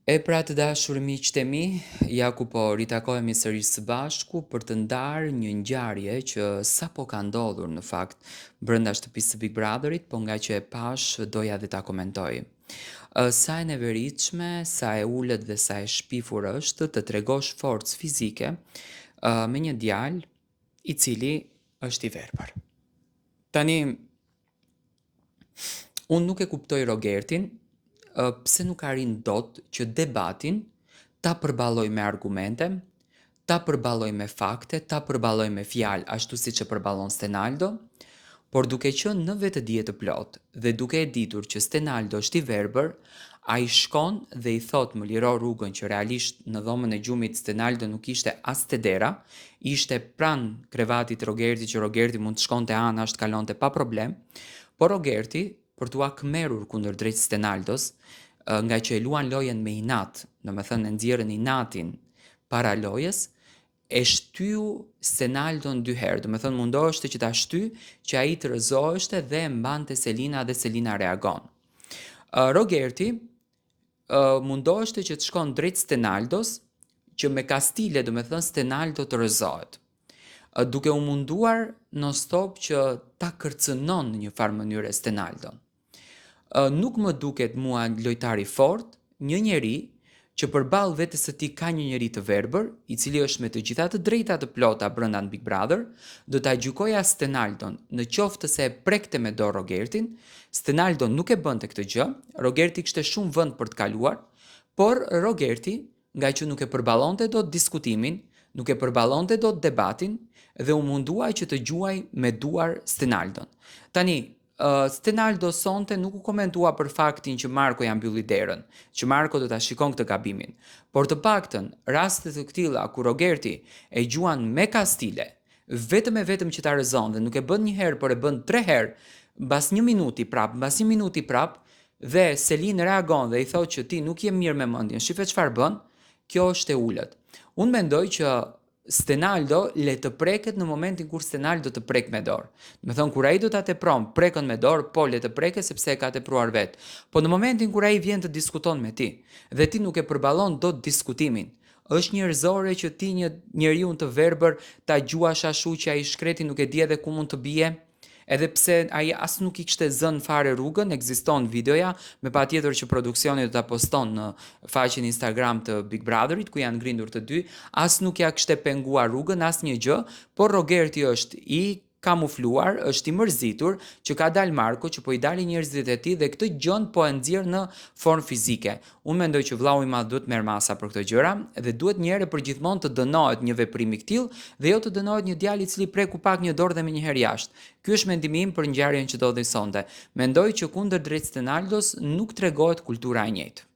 E pra të dashur miqtë e mi, ja ku po ritakohemi sërish së bashku për të ndarë një ngjarje që sapo ka ndodhur në fakt brenda shtëpisë së Big Brotherit, po nga që e pash doja dhe ta komentoj. Sa e neveritshme, sa e ulët dhe sa e shpifur është të tregosh forcë fizike me një djalë i cili është i verbër. Tani, unë nuk e kuptoj Rogertin, pse nuk arrin dot që debatin ta përballoj me argumente, ta përballoj me fakte, ta përballoj me fjalë ashtu siç e përballon Stenaldo, por duke qenë në vetëdije të plotë dhe duke e ditur që Stenaldo është i verbër, ai shkon dhe i thot më liro rrugën që realisht në dhomën e gjumit Stenaldo nuk ishte as te dera, ishte pranë krevatit Rogerti që Rogerti mund të shkonte anash të kalonte pa problem, por Rogerti për t'u akmerur kundër drejt Stenaldos, nga që e luan lojën me inat, domethënë e nxjerrën inatin para lojës, e shtyu Stenaldon dy herë, domethënë mundoheshte që ta shty që ai të rrëzoheshte dhe e mbante Selina dhe Selina reagon. Rogerti mundoheshte që të shkon drejt Stenaldos, që me kastile domethënë Stenaldo të rrëzohet. Duke u munduar non stop që ta kërcënon në një farë mënyre Stenaldon. Nuk më duket mua lojtar i fort, një njeri që përballë vetes së tij ka një njeri të verbër, i cili është me të gjitha të drejta të plota brenda Big Brother, do ta gjykoja Stenaldon në qoftë se e prekte me dorë Rogertin. Stenaldon nuk e bënte këtë gjë, Rogerti kishte shumë vend për të kaluar, por Rogerti, nga që nuk e përballonte dot diskutimin, nuk e përballonte dot debatin dhe u mundua që të gjuaj me duar Stenaldon. Tani, Stenaldo sonte nuk u komentua për faktin që Marko ja mbylli derën, që Marko do ta shikon këtë gabimin. Por të paktën raste të këtilla ku Rogerti e gjuan me kastile, vetëm që ta rrezon dhe nuk e bën një herë, por e bën 3 herë, mbas 1 minuti prap, dhe Selin reagon dhe i thotë që ti nuk je mirë me mendjen, shife çfarë bën, kjo është e ulët. Unë mendoj që Stenaldo le të preket në momentin kur Stenaldo të prek me dorë. Me thonë, kur ai do ta tepron prekën me dorë, po le të preket sepse e ka tepruar vetë. Po në momentin kur ai vjen të diskuton me ti, dhe ti nuk e përballon dot diskutimin, është njerëzore që ti një njeriu të verbër ta gjuash ashtu që ai shkreti nuk e di edhe ku mund të bie. Edhe pse ai as nuk i kishte zënë fare rrugën, ekziston videoja, me patjetër që produksioni do ta poston në faqen Instagram të Big Brotherit ku janë ngrindur të dy, as nuk ja kishte penguar rrugën asnjë gjë, por Rogerti është i kamufluar, është i mërzitur që ka dalë Marko, që po i dalin njerëzit e tij dhe këtë gjën po e nxjerr në formë fizike. Unë mendoj që vllau i madh duhet merr masa për këtë gjëra dhe duhet një herë për gjithmonë të dënohet një veprim i tillë dhe jo të dënohet një djalë i cili preku pak një dorë dhe menjëherë jashtë. Ky është mendimi im për ngjarjen që ndodhi sonte. Mendoj që kundër drejt Stenaldos nuk tregohet kultura e njëjtë.